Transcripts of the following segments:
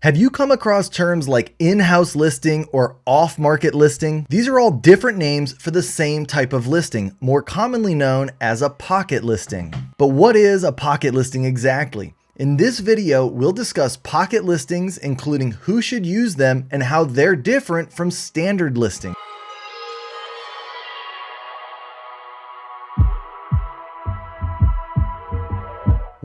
Have you come across terms like in-house listing or off-market listing? These are all different names for the same type of listing, more commonly known as a pocket listing. But what is a pocket listing exactly? In this video, we'll discuss pocket listings, including who should use them and how they're different from standard listings.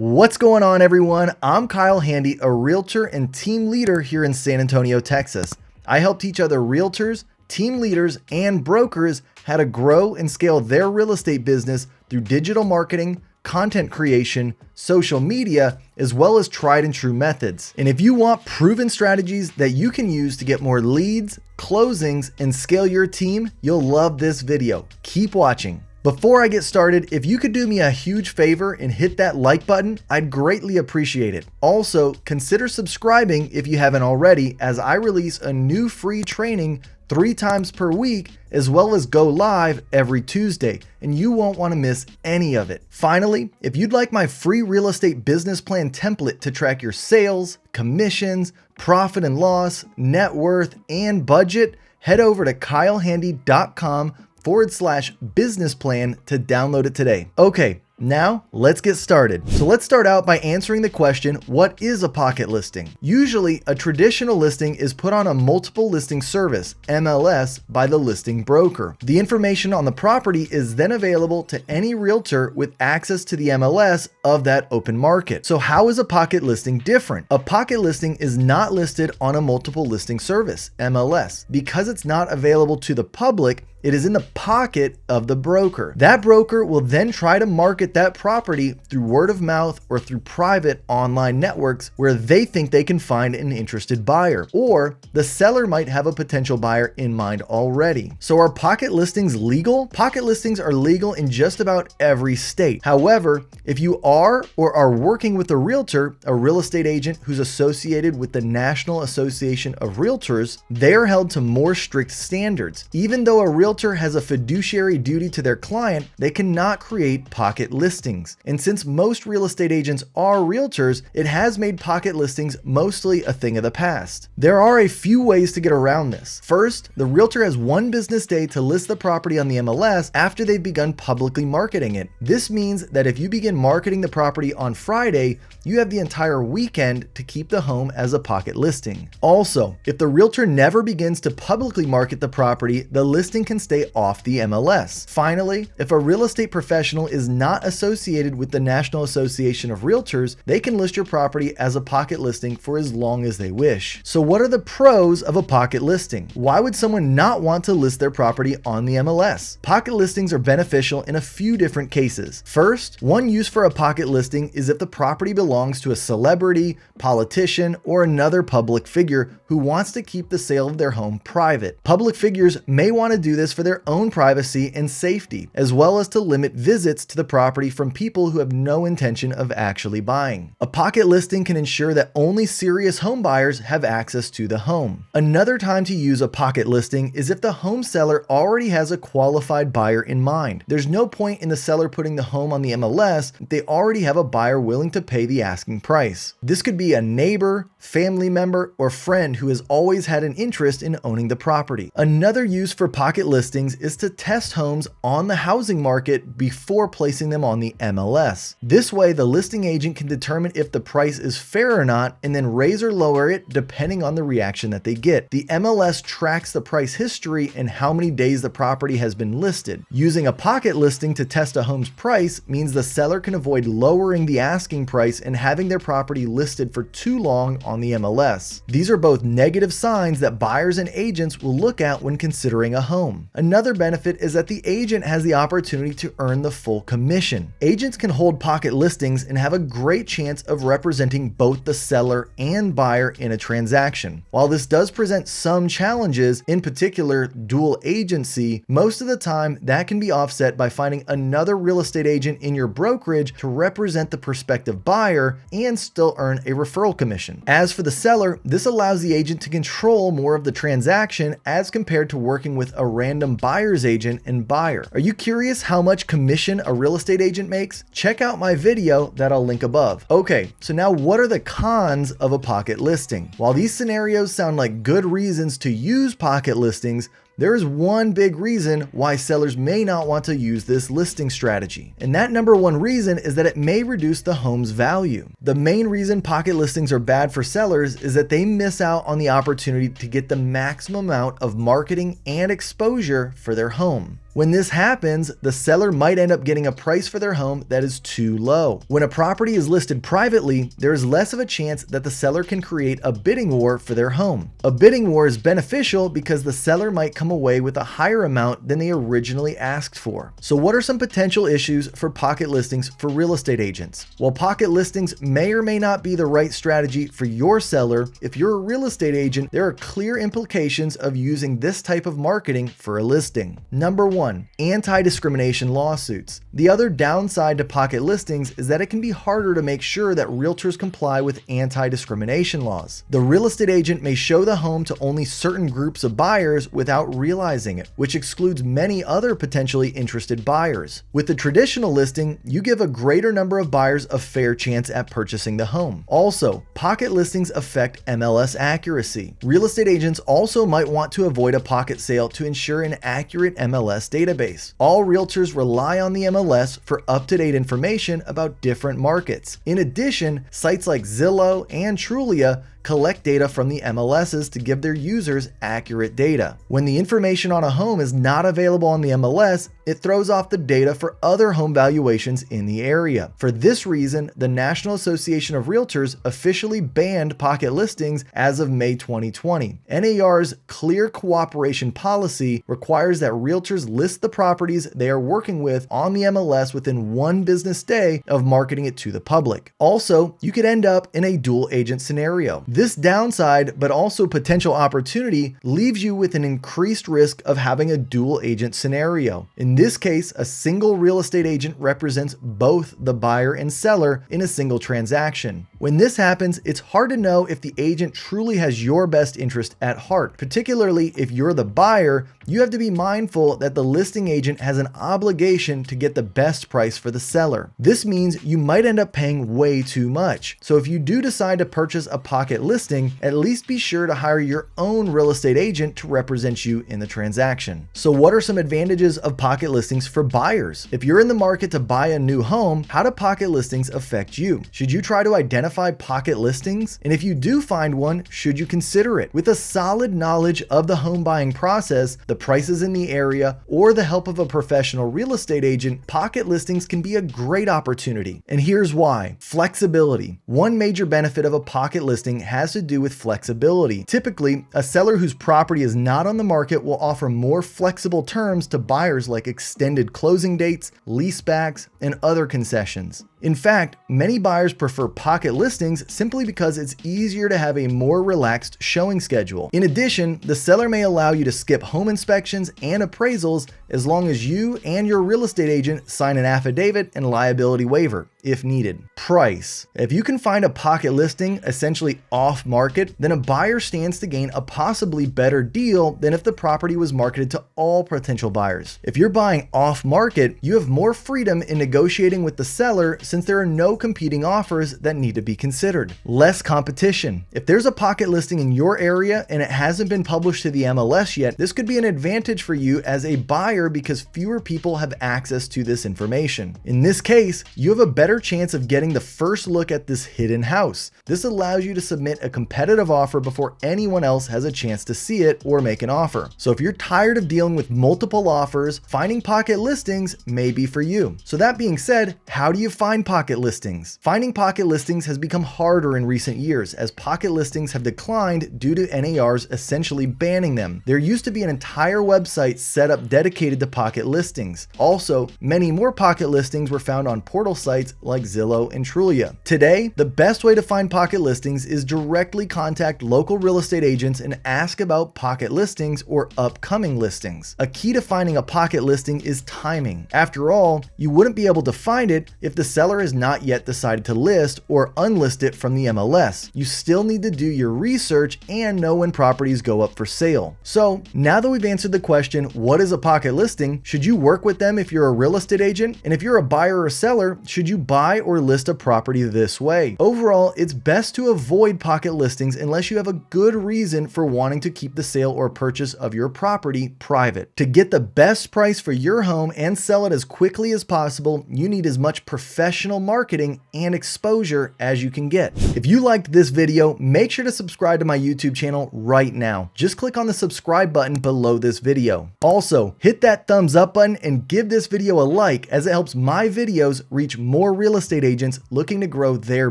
What's going on, everyone? I'm Kyle Handy, a realtor and team leader here in San Antonio, Texas. I help teach other realtors, team leaders, and brokers how to grow and scale their real estate business through digital marketing, content creation, social media, as well as tried and true methods. And if you want proven strategies that you can use to get more leads, closings, and scale your team, you'll love this video. Keep watching. Before I get started, if you could do me a huge favor and hit that like button, I'd greatly appreciate it. Also, consider subscribing if you haven't already, as I release a new free training 3 times per week, as well as go live every Tuesday, and you won't want to miss any of it. Finally, if you'd like my free real estate business plan template to track your sales, commissions, profit and loss, net worth, and budget, head over to kylehandy.com/business plan to download it today. Okay, now let's get started. So let's start out by answering the question, what is a pocket listing? Usually a traditional listing is put on a multiple listing service, MLS, by the listing broker. The information on the property is then available to any realtor with access to the MLS of that open market. So how is a pocket listing different? A pocket listing is not listed on a multiple listing service, MLS. Because it's not available to the public, it is in the pocket of the broker. That broker will then try to market that property through word of mouth or through private online networks where they think they can find an interested buyer, or the seller might have a potential buyer in mind already. So are pocket listings legal? Pocket listings are legal in just about every state. However, if you are or are working with a realtor, a real estate agent who's associated with the National Association of Realtors, they are held to more strict standards. Even though a realtor has a fiduciary duty to their client, they cannot create pocket listings. And since most real estate agents are realtors, it has made pocket listings mostly a thing of the past. There are a few ways to get around this. First, the realtor has 1 business day to list the property on the MLS after they've begun publicly marketing it. This means that if you begin marketing the property on Friday, you have the entire weekend to keep the home as a pocket listing. Also, if the realtor never begins to publicly market the property, the listing can stay off the MLS. Finally, if a real estate professional is not associated with the National Association of Realtors, they can list your property as a pocket listing for as long as they wish. So what are the pros of a pocket listing? Why would someone not want to list their property on the MLS? Pocket listings are beneficial in a few different cases. First, one use for a pocket listing is if the property belongs to a celebrity, politician, or another public figure who wants to keep the sale of their home private. Public figures may want to do this for their own privacy and safety, as well as to limit visits to the property from people who have no intention of actually buying. A pocket listing can ensure that only serious home buyers have access to the home. Another time to use a pocket listing is if the home seller already has a qualified buyer in mind. There's no point in the seller putting the home on the MLS if they already have a buyer willing to pay the asking price. This could be a neighbor, family member, or friend who has always had an interest in owning the property. Another use for pocket listings is to test homes on the housing market before placing them on the MLS. This way, the listing agent can determine if the price is fair or not and then raise or lower it depending on the reaction that they get. The MLS tracks the price history and how many days the property has been listed. Using a pocket listing to test a home's price means the seller can avoid lowering the asking price and having their property listed for too long on the MLS. These are both negative signs that buyers and agents will look at when considering a home. Another benefit is that the agent has the opportunity to earn the full commission. Agents can hold pocket listings and have a great chance of representing both the seller and buyer in a transaction. While this does present some challenges, in particular dual agency, most of the time that can be offset by finding another real estate agent in your brokerage to represent the prospective buyer and still earn a referral commission. As for the seller, this allows the agent to control more of the transaction as compared to working with a random random buyer's agent and buyer. Are you curious how much commission a real estate agent makes? Check out my video that I'll link above. Okay, so now what are the cons of a pocket listing? While these scenarios sound like good reasons to use pocket listings, there is one big reason why sellers may not want to use this listing strategy. And that number one reason is that it may reduce the home's value. The main reason pocket listings are bad for sellers is that they miss out on the opportunity to get the maximum amount of marketing and exposure for their home. When this happens, the seller might end up getting a price for their home that is too low. When a property is listed privately, there is less of a chance that the seller can create a bidding war for their home. A bidding war is beneficial because the seller might come away with a higher amount than they originally asked for. So what are some potential issues for pocket listings for real estate agents? While pocket listings may or may not be the right strategy for your seller, if you're a real estate agent, there are clear implications of using this type of marketing for a listing. Number one, anti-discrimination lawsuits. The other downside to pocket listings is that it can be harder to make sure that realtors comply with anti-discrimination laws. The real estate agent may show the home to only certain groups of buyers without realizing it, which excludes many other potentially interested buyers. With the traditional listing, you give a greater number of buyers a fair chance at purchasing the home. Also, pocket listings affect MLS accuracy. Real estate agents also might want to avoid a pocket sale to ensure an accurate MLS database. All realtors rely on the MLS for up-to-date information about different markets. In addition, sites like Zillow and Trulia collect data from the MLSs to give their users accurate data. When the information on a home is not available on the MLS, it throws off the data for other home valuations in the area. For this reason, the National Association of Realtors officially banned pocket listings as of May 2020. NAR's Clear Cooperation Policy requires that realtors list the properties they are working with on the MLS within 1 business day of marketing it to the public. Also, you could end up in a dual agent scenario. This downside, but also potential opportunity, leaves you with an increased risk of having a dual agent scenario. In this case, a single real estate agent represents both the buyer and seller in a single transaction. When this happens, it's hard to know if the agent truly has your best interest at heart. Particularly if you're the buyer, you have to be mindful that the listing agent has an obligation to get the best price for the seller. This means you might end up paying way too much. So if you do decide to purchase a pocket listing, at least be sure to hire your own real estate agent to represent you in the transaction. So what are some advantages of pocket listings for buyers? If you're in the market to buy a new home, how do pocket listings affect you? Should you try to identify pocket listings? And if you do find one, should you consider it? With a solid knowledge of the home buying process, the prices in the area, or the help of a professional real estate agent, pocket listings can be a great opportunity. And here's why. Flexibility. One major benefit of a pocket listing has to do with flexibility. Typically, a seller whose property is not on the market will offer more flexible terms to buyers like extended closing dates, leasebacks, and other concessions. In fact, many buyers prefer pocket listings simply because it's easier to have a more relaxed showing schedule. In addition, the seller may allow you to skip home inspections and appraisals as long as you and your real estate agent sign an affidavit and liability waiver if needed. Price. If you can find a pocket listing essentially off market, then a buyer stands to gain a possibly better deal than if the property was marketed to all potential buyers. If you're buying off market, you have more freedom in negotiating with the seller since there are no competing offers that need to be considered. Less competition. If there's a pocket listing in your area and it hasn't been published to the MLS yet, this could be an advantage for you as a buyer because fewer people have access to this information. In this case, you have a better chance of getting the first look at this hidden house. This allows you to submit a competitive offer before anyone else has a chance to see it or make an offer. So if you're tired of dealing with multiple offers, finding pocket listings may be for you. So that being said, how do you find pocket listings? Finding pocket listings has become harder in recent years as pocket listings have declined due to NAR's essentially banning them. There used to be an entire website set up dedicated to pocket listings. Also, many more pocket listings were found on portal sites like Zillow and Trulia. Today, the best way to find pocket listings is directly contact local real estate agents and ask about pocket listings or upcoming listings. A key to finding a pocket listing is timing. After all, you wouldn't be able to find it if the seller seller has not yet decided to list or unlist it from the MLS. You still need to do your research and know when properties go up for sale. So now that we've answered the question, what is a pocket listing? Should you work with them if you're a real estate agent? And if you're a buyer or seller, should you buy or list a property this way? Overall, it's best to avoid pocket listings unless you have a good reason for wanting to keep the sale or purchase of your property private. To get the best price for your home and sell it as quickly as possible, you need as much professional marketing and exposure as you can get. If you liked this video, make sure to subscribe to my YouTube channel right now. Just click on the subscribe button below this video. Also, hit that thumbs up button and give this video a like, as it helps my videos reach more real estate agents looking to grow their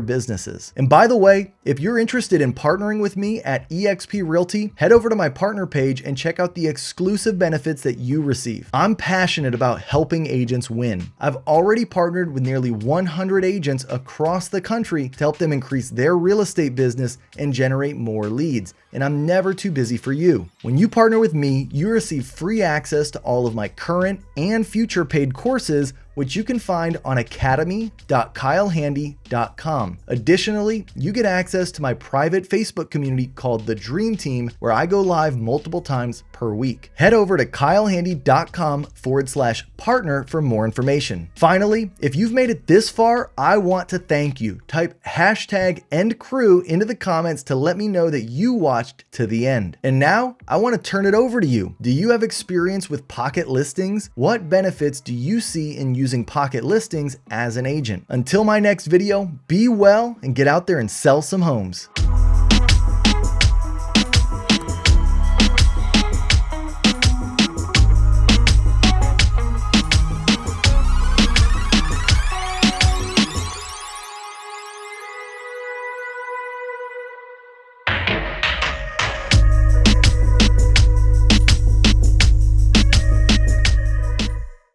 businesses. And by the way, if you're interested in partnering with me at eXp Realty, head over to my partner page and check out the exclusive benefits that you receive. I'm passionate about helping agents win. I've already partnered with nearly 100 agents across the country to help them increase their real estate business and generate more leads. And I'm never too busy for you. When you partner with me, you receive free access to all of my current and future paid courses, which you can find on academy.kylehandy.com. Additionally, you get access to my private Facebook community called The Dream Team, where I go live multiple times per week. Head over to kylehandy.com/partner for more information. Finally, if you've made it this far, I want to thank you. Type #EndCrew into the comments to let me know that you watched to the end. And now I want to turn it over to you. Do you have experience with pocket listings? What benefits do you see in using pocket listings as an agent? Until my next video, be well and get out there and sell some homes.